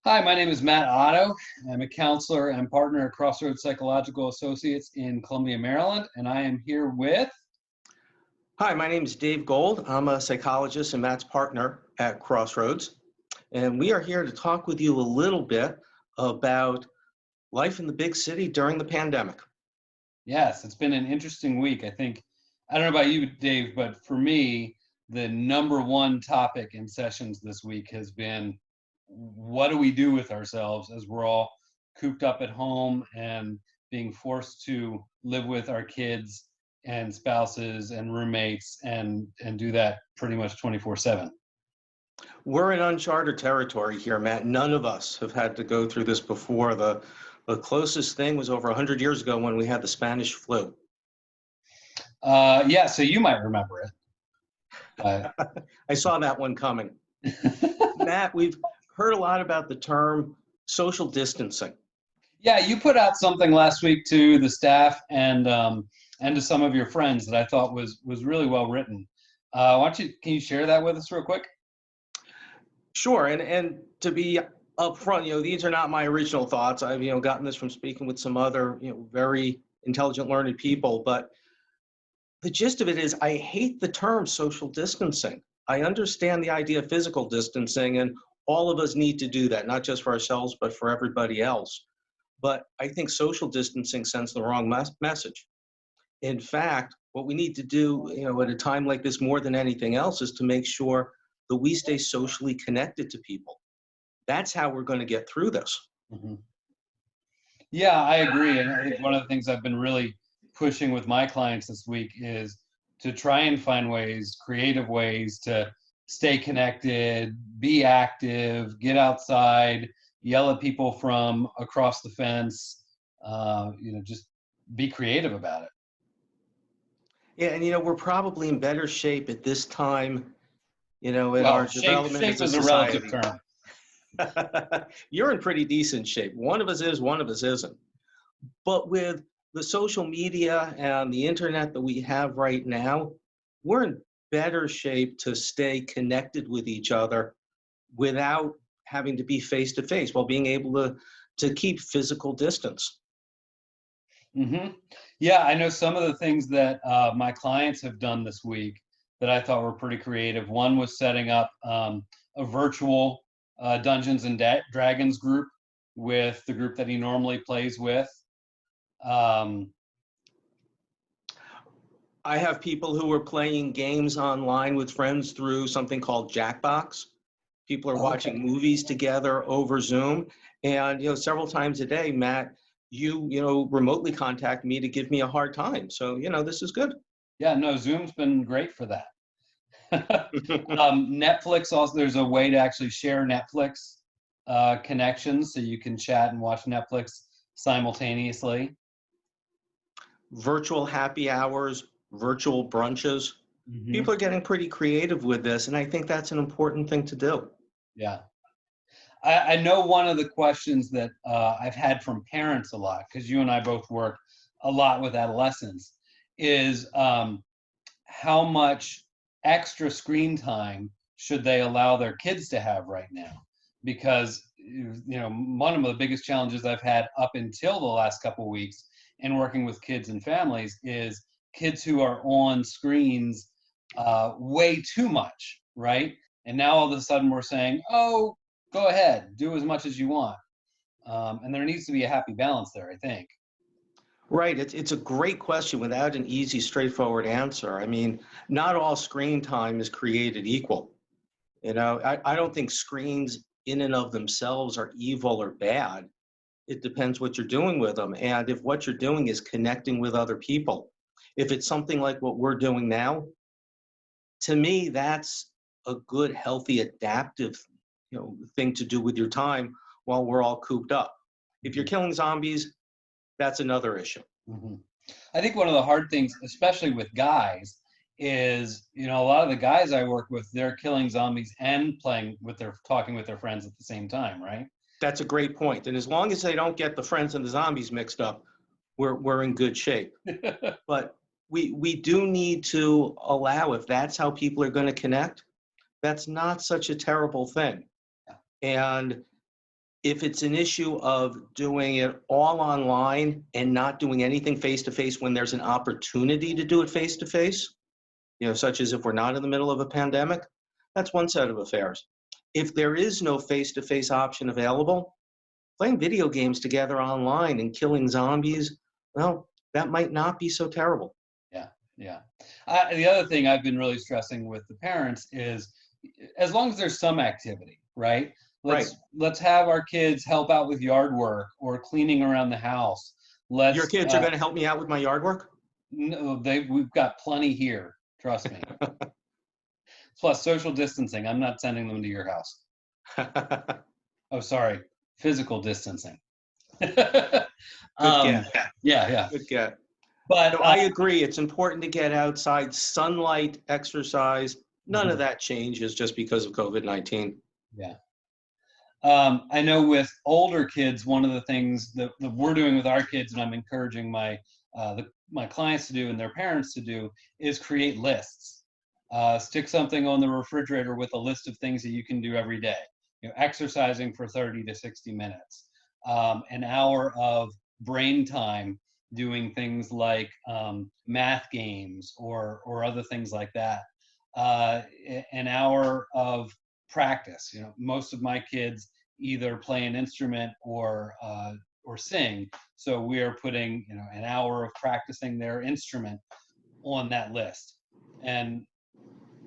Hi, my name is Matt Otto. I'm a counselor and partner at Crossroads Psychological Associates in Columbia, Maryland, and I am here with. Hi, my name is Dave Gold. I'm a psychologist and Matt's partner at Crossroads. And we are here to talk with you a little bit about life in the big city during the pandemic. Yes, it's been an interesting week. I don't know about you, Dave, but for me, the number one topic in sessions this week has been what do we do with ourselves as we're all cooped up at home and being forced to live with our kids and spouses and roommates and do that pretty much 24/7. We're in uncharted territory here, Matt. None of us have had to go through this before. The closest thing was over 100 years ago when we had the Spanish flu. Yeah, so you might remember it. But I saw that one coming. Matt, we've heard a lot about the term social distancing. yeah, you put out something last week to the staff and to some of your friends that I thought was really well written. Can you share that with us real quick? Sure, and to be upfront, these are not my original thoughts. I've gotten this from speaking with some other very intelligent, learned people. But the gist of it is, I hate the term social distancing. I understand the idea of physical distancing, and all of us need to do that, not just for ourselves, but for everybody else. But I think social distancing sends the wrong message. In fact, what we need to do, at a time like this more than anything else, is to make sure that we stay socially connected to people. That's how we're going to get through this. Mhm. Yeah, I agree. And I think one of the things I've been really pushing with my clients this week is to try and find ways, creative ways to stay connected, be active, get outside, yell at people from across the fence, just be creative about it. Yeah, and we're probably in better shape at this time, in our Well, development shape as a is a relative society. term. You're in pretty decent shape. One of us is, one of us isn't. But with the social media and the internet that we have right now, we're in better shape to stay connected with each other without having to be face to face, while being able to keep physical distance. hmm Yeah, I know some of the things that my clients have done this week that I thought were pretty creative. One was setting up a virtual Dungeons and Dragons group with the group that he normally plays with. Um, I have people who are playing games online with friends through something called Jackbox. People are watching okay. movies together over Zoom. And, several times a day, Matt, remotely contact me to give me a hard time. So, this is good. Yeah, no, Zoom's been great for that. Netflix also, there's a way to actually share Netflix connections so you can chat and watch Netflix simultaneously. Virtual happy hours, virtual brunches. hmm People are getting pretty creative with this. And I think that's an important thing to do. Yeah. I know one of the questions that I've had from parents a lot, because you and I both work a lot with adolescents, is how much extra screen time should they allow their kids to have right now? Because one of the biggest challenges I've had up until the last couple of weeks in working with kids and families is kids who are on screens way too much, right? And now all of a sudden we're saying, oh, go ahead, do as much as you want. And there needs to be a happy balance there, I think. Right. It's a great question without an easy, straightforward answer. I mean, not all screen time is created equal. I don't think screens in and of themselves are evil or bad. It depends what you're doing with them. And if what you're doing is connecting with other people, if it's something like what we're doing now, to me, that's a good, healthy, adaptive, thing to do with your time while we're all cooped up. If you're Mhm, killing zombies, that's another issue. mhm. I think one of the hard things, especially with guys, is a lot of the guys I work with, they're killing zombies and talking with their friends at the same time, right? That's a great point. And as long as they don't get the friends and the zombies mixed up, we're in good shape. But we do need to allow, if that's how people are going to connect, that's not such a terrible thing. And If it's an issue of doing it all online and not doing anything face to face when there's an opportunity to do it face to face, such as if we're not in the middle of a pandemic, that's one set of affairs. If there is no face to face option available, playing video games together online and killing zombies, well, that might not be so terrible. Yeah, yeah. The other thing I've been really stressing with the parents is, as long as there's some activity, right? Right. Let's have our kids help out with yard work or cleaning around the house. Your Let's kids are going to help me out with my yard work? no, we've got plenty here. Trust me. Plus social distancing. I'm not sending them to your house. Oh, sorry, physical distancing. Good get. Yeah, yeah. Good get. But So I agree. It's important to get outside, sunlight, exercise. None of that changes just because of COVID-19. yeah. I know with older kids, one of the things that we're doing with our kids, and I'm encouraging my clients to do and their parents to do, is create lists. Stick something on the refrigerator with a list of things that you can do every day. Exercising for 30 to 60 minutes, an hour of brain time doing things like math games or other things like that. An hour of practice. Most of my kids either play an instrument or sing, so we are putting an hour of practicing their instrument on that list, and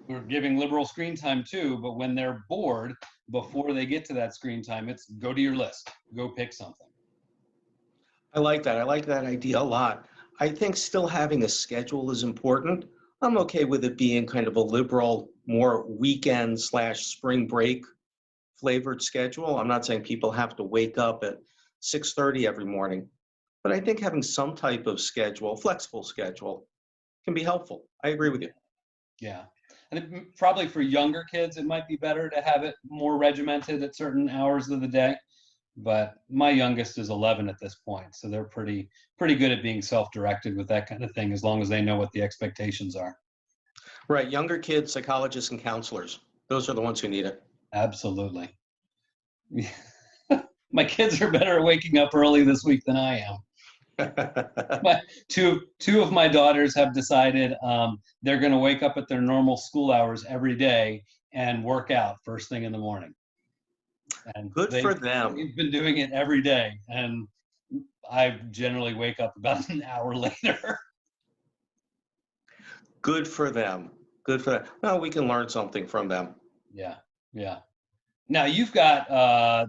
we're giving liberal screen time too. But when they're bored, before they get to that screen time, it's go to your list, go pick something. I like that. I like that idea a lot. I think still having a schedule is important. I'm okay with it being kind of a liberal, more weekend slash spring break flavored schedule. I'm not saying people have to wake up at 6:30 every morning, but I think having some type of schedule, flexible schedule, can be helpful. I agree with you. Yeah. I think probably for younger kids, it might be better to have it more regimented at certain hours of the day. But my youngest is 11 at this point, so they're pretty good at being self-directed with that kind of thing, as long as they know what the expectations are. Right. Younger kids, psychologists, and counselors. Those are the ones who need it. Absolutely. My kids are better at waking up early this week than I am. My two of my daughters have decided they're going to wake up at their normal school hours every day and work out first thing in the morning. And Good for them. they've been doing it every day, and I generally wake up about an hour later. Good for them. Good for them. Well, we can learn something from them. Yeah, yeah. Now you've got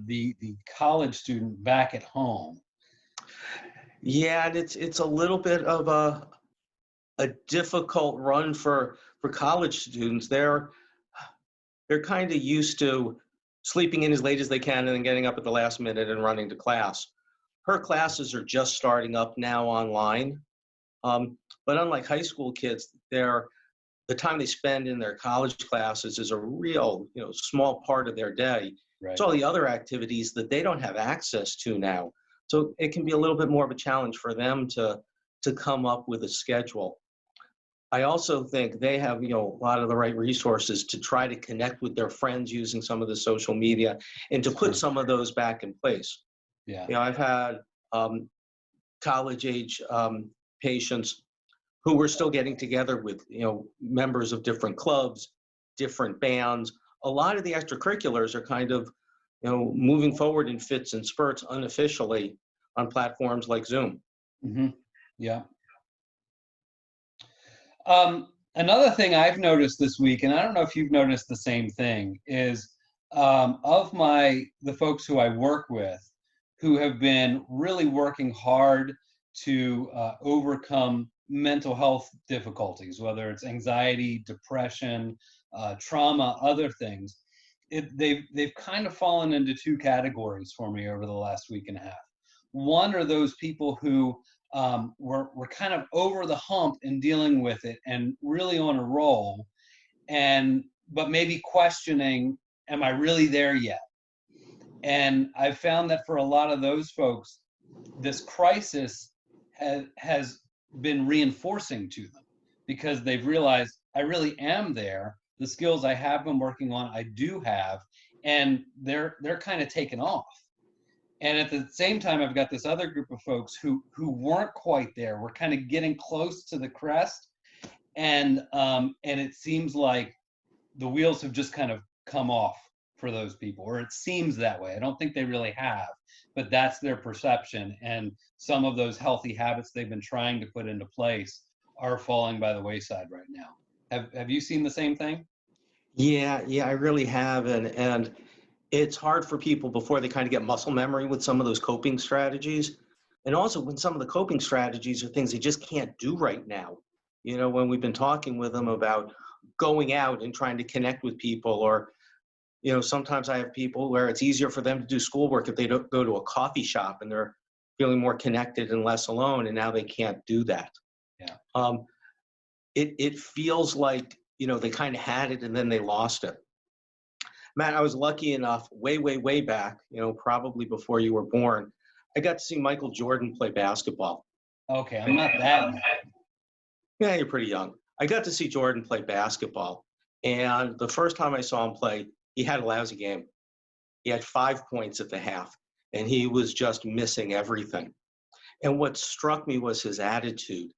the college student back at home. Yeah, and it's a little bit of a difficult run for college students. They're kind of used to sleeping in as late as they can and then getting up at the last minute and running to class. Her classes are just starting up now online. But unlike high school kids, the time they spend in their college classes is a real, small part of their day. Right. It's all the other activities that they don't have access to now. So it can be a little bit more of a challenge for them to come up with a schedule. I also think they have, a lot of the right resources to try to connect with their friends using some of the social media and to put some of those back in place. Yeah. I've had college age patients who were still getting together with, members of different clubs, different bands. A lot of the extracurriculars are kind of, moving forward in fits and spurts unofficially on platforms like Zoom. Mm-hmm. Yeah. Another thing I've noticed this week, and I don't know if you've noticed the same thing, is of the folks who I work with who have been really working hard to overcome mental health difficulties, whether it's anxiety, depression, trauma, other things. They've kind of fallen into two categories for me over the last week and a half. One are those people who were kind of over the hump in dealing with it and really on a roll, but maybe questioning, am I really there yet? And I've found that for a lot of those folks, this crisis has been reinforcing to them, because they've realized, I really am there. The skills I have been working on, I do have, and they're kind of taken off. And at the same time, I've got this other group of folks who weren't quite there. We're kind of getting close to the crest, and it seems like the wheels have just kind of come off for those people, or it seems that way. I don't think they really have, but that's their perception. And some of those healthy habits they've been trying to put into place are falling by the wayside right now. Have you seen the same thing? Yeah, I really have. And it's hard for people before they kind of get muscle memory with some of those coping strategies. And also when some of the coping strategies are things they just can't do right now. You know, when we've been talking with them about going out and trying to connect with people, or, you know, sometimes I have people where it's easier for them to do schoolwork if they don't go to a coffee shop and they're feeling more connected and less alone, and now they can't do that. Yeah. It feels like, you know, they kind of had it and then they lost it. Matt, I was lucky enough way back, you know, probably before you were born, I got to see Michael Jordan play basketball. Okay, I'm not that young. Yeah, you're pretty young. I got to see Jordan play basketball. And the first time I saw him play, he had a lousy game. He had 5 points at the half, and he was just missing everything. And what struck me was his attitude.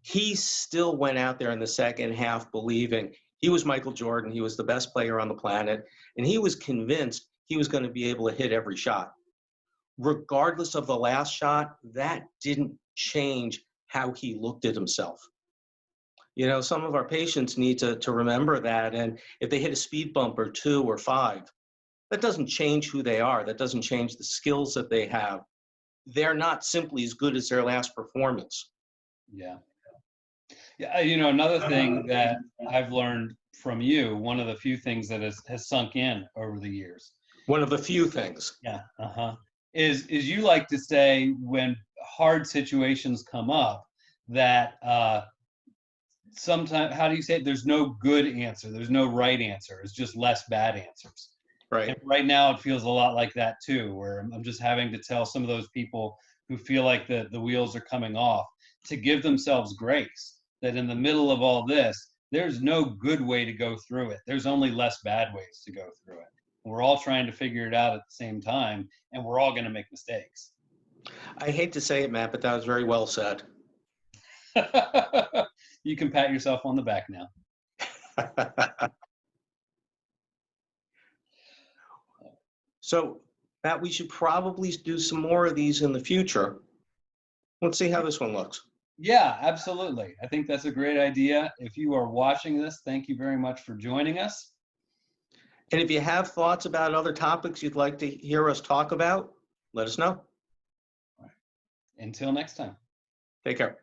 He still went out there in the second half believing he was Michael Jordan. He was the best player on the planet. And he was convinced he was going to be able to hit every shot. Regardless of the last shot, that didn't change how he looked at himself. You know, some of our patients need to remember that. And if they hit a speed bump or 2 or 5, that doesn't change who they are. That doesn't change the skills that they have. They're not simply as good as their last performance. Yeah. Yeah, you know, another thing that I've learned from you, one of the few things that has sunk in over the years. One of the few things. Yeah. Is you like to say when hard situations come up that sometimes, how do you say it? There's no good answer. There's no right answer. It's just less bad answers. Right. And right now it feels a lot like that too, where I'm just having to tell some of those people who feel like the wheels are coming off to give themselves grace, that in the middle of all this, there's no good way to go through it. There's only less bad ways to go through it. We're all trying to figure it out at the same time, and we're all going to make mistakes. I hate to say it, Matt, but that was very well said. You can pat yourself on the back now. So, Matt, we should probably do some more of these in the future. Let's see how this one looks. Yeah, absolutely. I think that's a great idea. If you are watching this, thank you very much for joining us. And if you have thoughts about other topics you'd like to hear us talk about, let us know. Until next time. Take care.